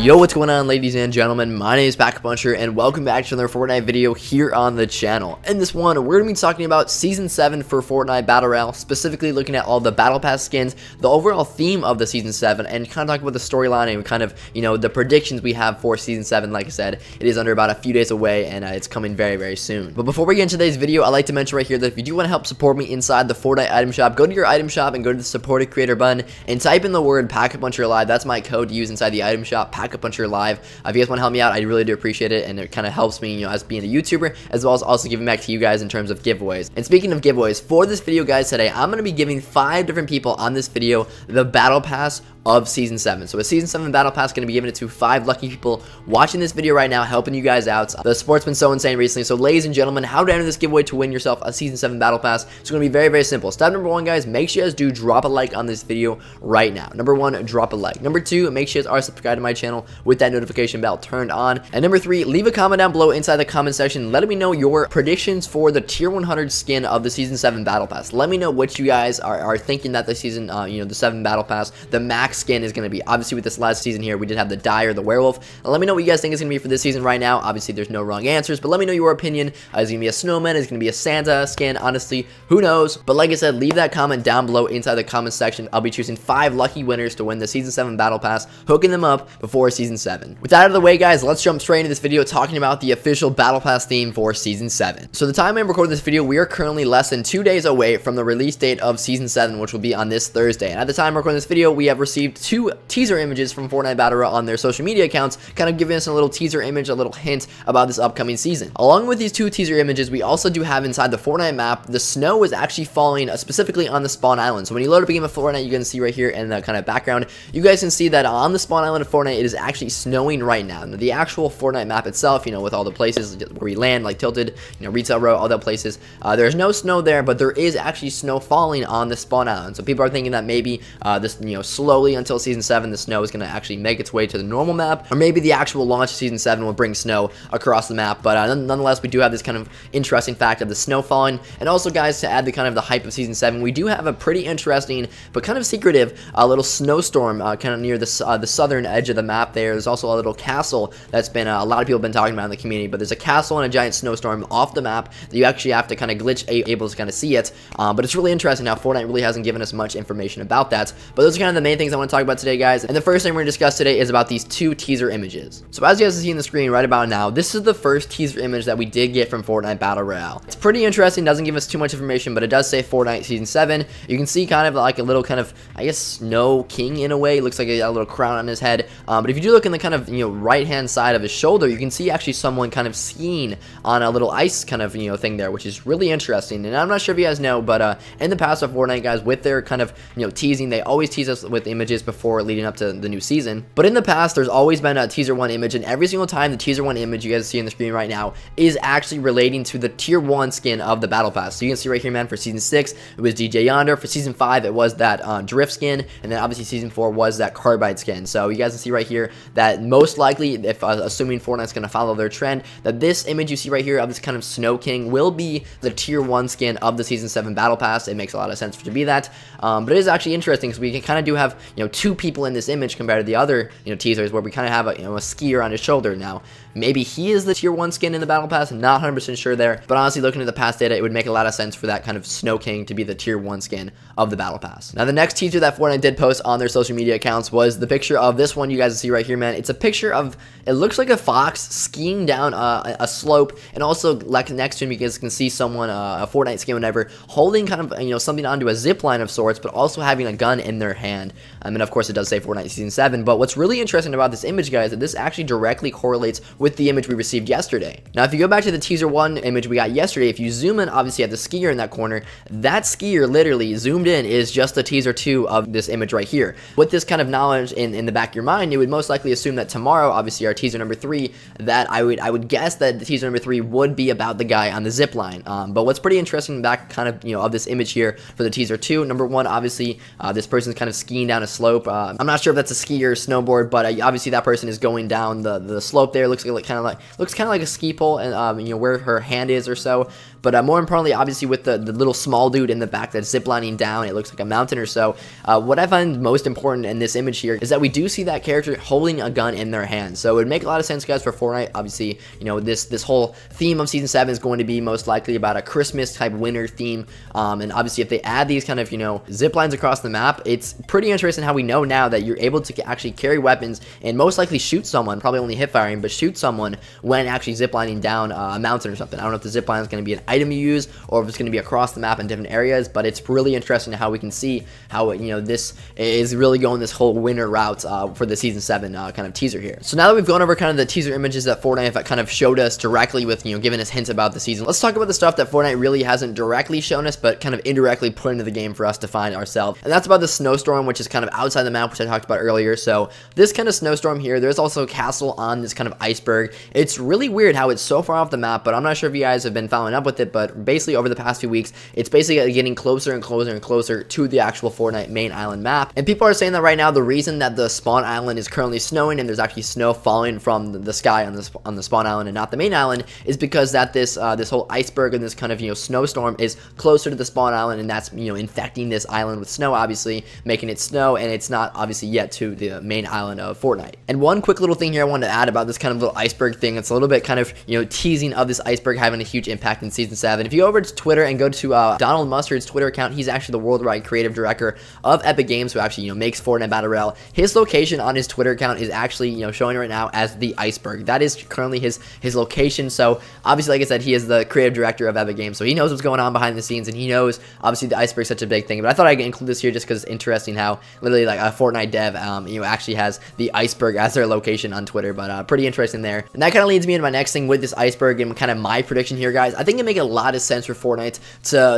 Yo, what's going on, ladies and gentlemen? My name is Puncher, and welcome back to another Fortnite video here on the channel. In this one, we're going to be talking about Season 7 for Fortnite Battle Royale, specifically looking at all the Battle Pass skins, the overall theme of the Season 7, and kind of talk about the storyline and kind of, the predictions we have for Season 7. Like I said, it is under about a few days away, and it's coming very, very soon. But before we get into today's video, I'd like to mention right here that if you do want to help support me inside the Fortnite item shop, go to your item shop and go to the Support a Creator button, and type in the word Puncher Live. That's my code to use inside the item shop, Puncher Live. If you guys want to help me out, I really do appreciate it, and it kind of helps me, as being a YouTuber, as well as also giving back to you guys in terms of giveaways. And speaking of giveaways, for this video, guys, today, I'm going to be giving 5 different people on this video the Battle Pass of Season 7. So a Season 7 Battle Pass, going to be giving it to 5 lucky people watching this video right now, helping you guys out. The sport's been so insane recently. So ladies and gentlemen, how to enter this giveaway to win yourself a Season 7 Battle Pass? It's going to be very, very simple. Step number 1, guys, make sure you guys do drop a like on this video right now. Number 1, drop a like. Number 2, make sure you guys are subscribed to my channel with that notification bell turned on. And number 3, leave a comment down below inside the comment section, letting me know your predictions for the Tier 100 skin of the Season 7 Battle Pass. Let me know what you guys are thinking that the season, the 7 Battle Pass, the max skin is going to be. Obviously, with this last season here, we did have the Dire, the Werewolf. And let me know what you guys think it's going to be for this season right now. Obviously, there's no wrong answers, but let me know your opinion. Is it going to be a snowman? Is it going to be a Santa skin? Honestly, who knows? But like I said, leave that comment down below inside the comment section. I'll be choosing 5 lucky winners to win the Season 7 Battle Pass, hooking them up before Season 7. With that out of the way, guys, let's jump straight into this video talking about the official Battle Pass theme for Season 7. So the time I'm recording this video, we are currently less than 2 days away from the release date of Season 7, which will be on this Thursday. And at the time I'm recording this video, we have received 2 teaser images from Fortnite Battle Royale on their social media accounts, kind of giving us a little teaser image, a little hint about this upcoming season. Along with these 2 teaser images, we also do have inside the Fortnite map, the snow is actually falling specifically on the spawn island. So when you load up a game of Fortnite, you can see right here in the kind of background, you guys can see that on the spawn island of Fortnite, it is actually snowing right now. Now, the actual Fortnite map itself, with all the places where we land, like Tilted, Retail Row, all that places, there's no snow there, but there is actually snow falling on the spawn island. So people are thinking that maybe this, slowly until Season 7, the snow is going to actually make its way to the normal map, or maybe the actual launch of Season 7 will bring snow across the map. But nonetheless, we do have this kind of interesting fact of the snow falling. And also, guys, to add the kind of the hype of Season 7, we do have a pretty interesting but kind of secretive little snowstorm kind of near the southern edge of the map there. There's also a little castle that's been a lot of people have been talking about in the community, but there's a castle and a giant snowstorm off the map that you actually have to kind of glitch able to kind of see it. But it's really interesting. Now, Fortnite really hasn't given us much information about that, but those are kind of the main things I want to talk about today, guys. And the first thing we're going to discuss today is about these 2 teaser images. So as you guys see on the screen right about now, this is the first teaser image that we did get from Fortnite Battle Royale. It's pretty interesting, doesn't give us too much information, but it does say Fortnite Season 7. You can see kind of like a little kind of, I guess, snow king in a way. It looks like a little crown on his head. But if you do look in the kind of, right hand side of his shoulder, you can see actually someone kind of skiing on a little ice kind of, thing there, which is really interesting. And I'm not sure if you guys know, but in the past of Fortnite, guys, with their kind of, teasing, they always tease us with images before leading up to the new season. But in the past, there's always been a teaser 1 image, and every single time the teaser 1 image you guys see on the screen right now is actually relating to the Tier 1 skin of the Battle Pass. So you can see right here, man, for Season 6, it was DJ Yonder. For Season 5, it was that Drift skin, and then obviously Season 4 was that Carbide skin. So you guys can see right here that most likely, if assuming Fortnite's going to follow their trend, that this image you see right here of this kind of Snow King will be the Tier 1 skin of the Season 7 Battle Pass. It makes a lot of sense for it to be that. But it is actually interesting because we can kind of do have, 2 people in this image compared to the other, teasers where we kind of have a skier on his shoulder. Now, maybe he is the Tier 1 skin in the Battle Pass. I'm not 100% sure there, but honestly, looking at the past data, it would make a lot of sense for that kind of Snow King to be the Tier 1 skin of the Battle Pass. Now, the next teaser that Fortnite did post on their social media accounts was the picture of this one you guys see right here, man. It's a picture of, it looks like a fox skiing down a slope, and also like next to him, you guys can see someone, a Fortnite skin, whatever, holding kind of, something onto a zip line of sorts, but also having a gun in their hand. And of course, it does say Fortnite Season 7, but what's really interesting about this image, guys, is that this actually directly correlates with the image we received yesterday. Now, if you go back to the teaser 1 image we got yesterday, if you zoom in, obviously at the skier in that corner, that skier literally zoomed in is just the teaser 2 of this image right here. With this kind of knowledge in the back of your mind, you would most likely assume that tomorrow, obviously our teaser number 3, that I would guess that the teaser number 3 would be about the guy on the zip line. But what's pretty interesting back kind of, of this image here for the teaser 2, number 1, obviously this person's kind of skiing down a slope. I'm not sure if that's a ski or snowboard, but obviously that person is going down the slope there. It looks like like looks kind of like a ski pole, and you know, where her hand is or so. But more importantly, obviously with the little small dude in the back that's ziplining down, it looks like a mountain or so. What I find most important in this image here is that we do see that character holding a gun in their hand. So it would make a lot of sense, guys, for Fortnite. Obviously, you know, this whole theme of Season 7 is going to be most likely about a Christmas type winter theme. And obviously, if they add these kind of, you know, zip lines across the map, it's pretty interesting how we know now that you're able to actually carry weapons and most likely shoot someone, probably only hip firing, but shoot someone when actually ziplining down a mountain or something. I don't know if the zip line is going to be an item you use or if it's going to be across the map in different areas, but it's really interesting how we can see how, you know, this is really going this whole winter route for the Season 7 kind of teaser here. So now that we've gone over kind of the teaser images that Fortnite have kind of showed us directly with, you know, giving us hints about the season, let's talk about the stuff that Fortnite really hasn't directly shown us, but kind of indirectly put into the game for us to find ourselves. And that's about the snowstorm, which is kind of outside the map, which I talked about earlier. So this kind of snowstorm here, there's also a castle on this kind of iceberg. It's really weird how it's so far off the map, but I'm not sure if you guys have been following up with it, but basically over the past few weeks, it's basically getting closer and closer and closer to the actual Fortnite main island map. And people are saying that right now the reason that the spawn island is currently snowing and there's actually snow falling from the sky on the spawn island and not the main island is because that this whole iceberg and this kind of, you know, snowstorm is closer to the spawn island, and that's, you know, infecting this island with snow, obviously making it snow, and it's not obviously yet to the main island of Fortnite. And one quick little thing here I wanted to add about this kind of little iceberg thing, it's a little bit kind of, you know, teasing of this iceberg having a huge impact in Season 7. If you go over to Twitter and go to Donald Mustard's Twitter account, he's actually the worldwide creative director of Epic Games, who actually, you know, makes Fortnite Battle Royale. His location on his Twitter account is actually, you know, showing right now as the iceberg. That is currently his location. So obviously, like I said, he is the creative director of Epic Games, so he knows what's going on behind the scenes, and he knows obviously the iceberg is such a big thing. But I thought I'd include this here just because it's interesting how literally like a Fortnite dev you know, actually has the iceberg as their location on Twitter. But pretty interesting there. And that kind of leads me into my next thing with this iceberg and kind of my prediction here, guys. I think it makes a lot of sense for Fortnite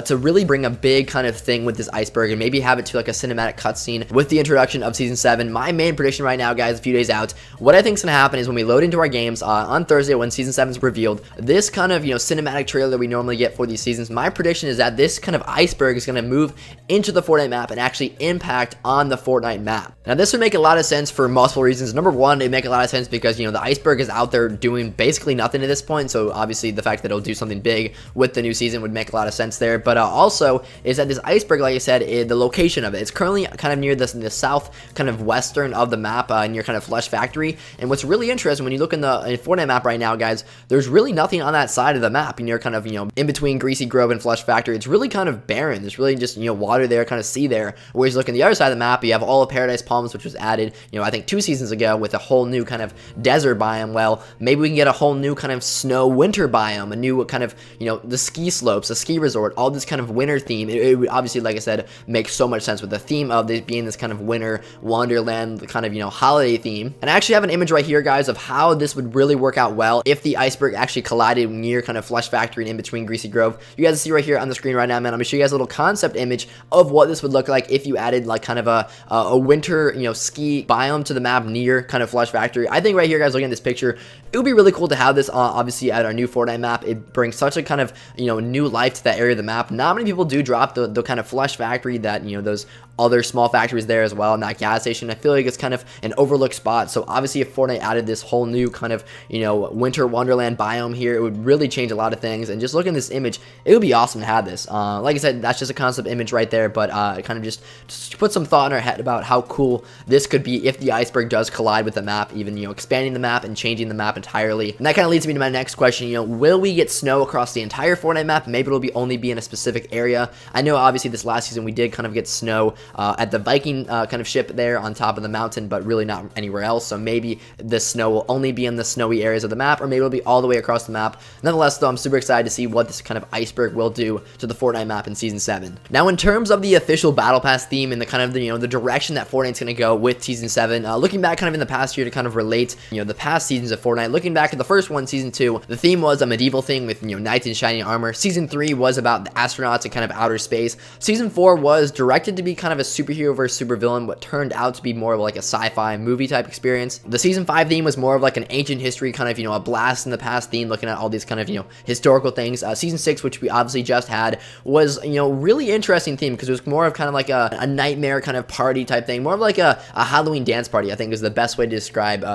to really bring a big kind of thing with this iceberg and maybe have it to like a cinematic cutscene with the introduction of Season 7. My main prediction right now, guys, a few days out, what I think is going to happen is when we load into our games on Thursday when Season 7 is revealed, this kind of, you know, cinematic trailer that we normally get for these seasons, my prediction is that this kind of iceberg is going to move into the Fortnite map and actually impact on the Fortnite map. Now, this would make a lot of sense for multiple reasons. Number one, it make a lot of sense because, you know, the iceberg is out there doing basically nothing at this point, so obviously the fact that it'll do something big with the new season would make a lot of sense there. But also is that this iceberg, like I said, the location of it, it's currently kind of near the south kind of western of the map, near kind of Flesh Factory. And what's really interesting when you look in the Fortnite map right now, guys, there's really nothing on that side of the map, and you're kind of, you know, in between Greasy Grove and Flesh Factory. It's really kind of barren. There's really just, you know, water there, kind of sea there. Whereas you look on the other side of the map, you have all of Paradise Palms, which was added, you know, I think 2 seasons ago with a whole new kind of desert biome. Well, maybe we can get a whole new kind of snow winter biome, a new kind of, you know, the ski slopes, a ski resort, all this kind of winter theme. It would obviously, like I said, make so much sense with the theme of this being this kind of winter wonderland, the kind of, you know, holiday theme. And I actually have an image right here, guys, of how this would really work out well if the iceberg actually collided near kind of Flesh Factory and in between Greasy Grove. You guys see right here on the screen right now, man. I'm gonna show you guys a little concept image of what this would look like if you added like kind of a winter, you know, ski biome to the map near kind of Flesh Factory. I think right here, guys, looking at this picture, it would be really cool to have this obviously at our new Fortnite map. It brings such a kind of, you know, new life to that area of the map. Not many people do drop the kind of Flesh Factory that, you know, those other small factories there as well, and that gas station. I feel like it's kind of an overlooked spot. So obviously if Fortnite added this whole new kind of, you know, winter wonderland biome here, it would really change a lot of things. And just looking at this image, it would be awesome to have this. Like I said, that's just a concept image right there, but kind of just put some thought in our head about how cool this could be if the iceberg does collide with the map, even, you know, expanding the map and changing the map entirely. And that kind of leads me to my next question. You know, will we get snow across the entire Fortnite map? Maybe it'll be only be in a specific area. I know obviously this last season we did kind of get snow at the Viking kind of ship there on top of the mountain, but really not anywhere else. So maybe the snow will only be in the snowy areas of the map, or maybe it'll be all the way across the map. Nonetheless, though, I'm super excited to see what this kind of iceberg will do to the Fortnite map in Season 7. Now, in terms of the official Battle Pass theme and the kind of the, you know, the direction that Fortnite's going to go with Season 7, looking back kind of in the past year to kind of relate, you know, the past seasons of Fortnite, looking back at the first one, Season 2, the theme was a medieval thing with, you know, knights in shiny armor. Season 3 was about the astronauts and kind of outer space. Season 4 was directed to be kind of kind of a superhero versus supervillain, what turned out to be more of like a sci-fi movie type experience. The season 5 theme was more of like an ancient history kind of, a blast in the past theme, looking at all these kind of, historical things. Season 6, which we obviously just had, was, really interesting theme because it was more of kind of like a nightmare kind of party type thing, more of like a Halloween dance party, I think is the best way to describe,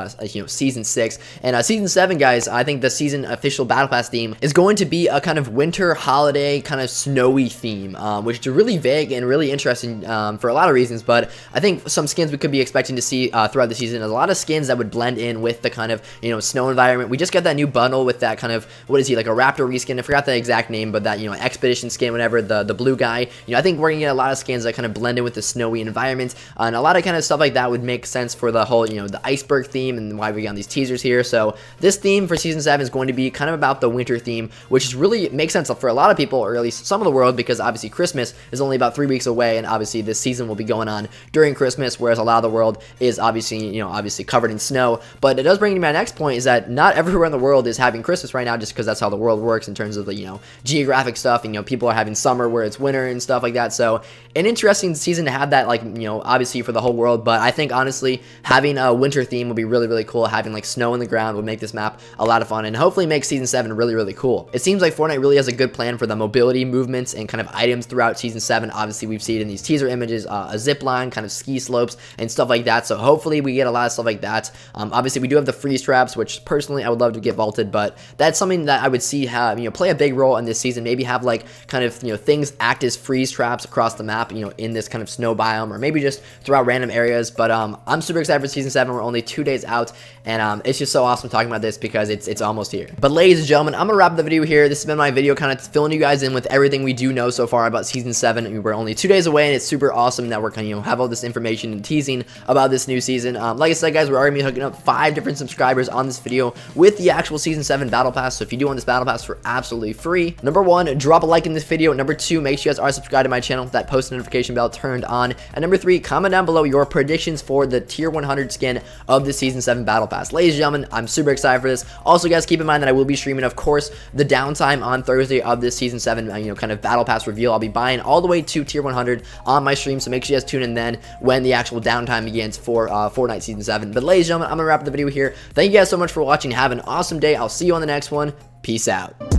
season 6. And season 7, guys, I think the season official battle pass theme is going to be a kind of winter holiday kind of snowy theme, which is really vague and really interesting for a lot of reasons. But I think some skins we could be expecting to see throughout the season is a lot of skins that would blend in with the kind of snow environment. We just got that new bundle with that kind of, what is he, like a raptor reskin? I forgot the exact name, but that expedition skin, whatever, the blue guy. I think we're gonna get a lot of skins that kind of blend in with the snowy environment, and a lot of kind of stuff like that would make sense for the whole the iceberg theme and why we got these teasers here. So this theme for season 7 is going to be kind of about the winter theme, which is really makes sense for a lot of people, or at least some of the world, because obviously Christmas is only about 3 weeks away, and obviously this season will be going on during Christmas, whereas a lot of the world is obviously obviously covered in snow. But it does bring me to my next point, is that not everywhere in the world is having Christmas right now, just because that's how the world works in terms of the geographic stuff, and people are having summer where it's winter and stuff like that. So an interesting season to have that, like obviously for the whole world. But I think honestly having a winter theme would be really cool. Having like snow in the ground would make this map a lot of fun, and hopefully make season 7 really cool. It seems like Fortnite really has a good plan for the mobility movements and kind of items throughout season 7. Obviously we've seen it in these teaser images, a zip line, kind of ski slopes and stuff like that. So hopefully we get a lot of stuff like that. Obviously we do have the freeze traps, which personally I would love to get vaulted, but that's something that I would see have play a big role in this season. Maybe have like kind of things act as freeze traps across the map, in this kind of snow biome, or maybe just throughout random areas. But I'm super excited for season 7. We're only 2 days out, and it's just so awesome talking about this because it's almost here. But ladies and gentlemen, I'm gonna wrap the video here. This has been my video kind of filling you guys in with everything we do know so far about season 7. I mean, we're only 2 days away, and it's super awesome that we're kind of have all this information and teasing about this new season. Like I said, guys, we're already hooking up 5 different subscribers on this video with the actual season 7 battle pass. So if you do want this battle pass for absolutely free, number 1, drop a like in this video. Number 2, make sure you guys are subscribed to my channel, that post notification bell turned on. And number 3, comment down below your predictions for the tier 100 skin of the season 7 battle pass. Ladies and gentlemen, I'm super excited for this. Also, guys, keep in mind that I will be streaming, of course, the downtime on Thursday of this season 7 kind of battle pass reveal. I'll be buying all the way to tier 100 on my stream, so make sure you guys tune in then when the actual downtime begins for Fortnite season 7. But ladies and gentlemen, I'm gonna wrap the video here. Thank you guys so much for watching. Have an awesome day. I'll see you on the next one. Peace out.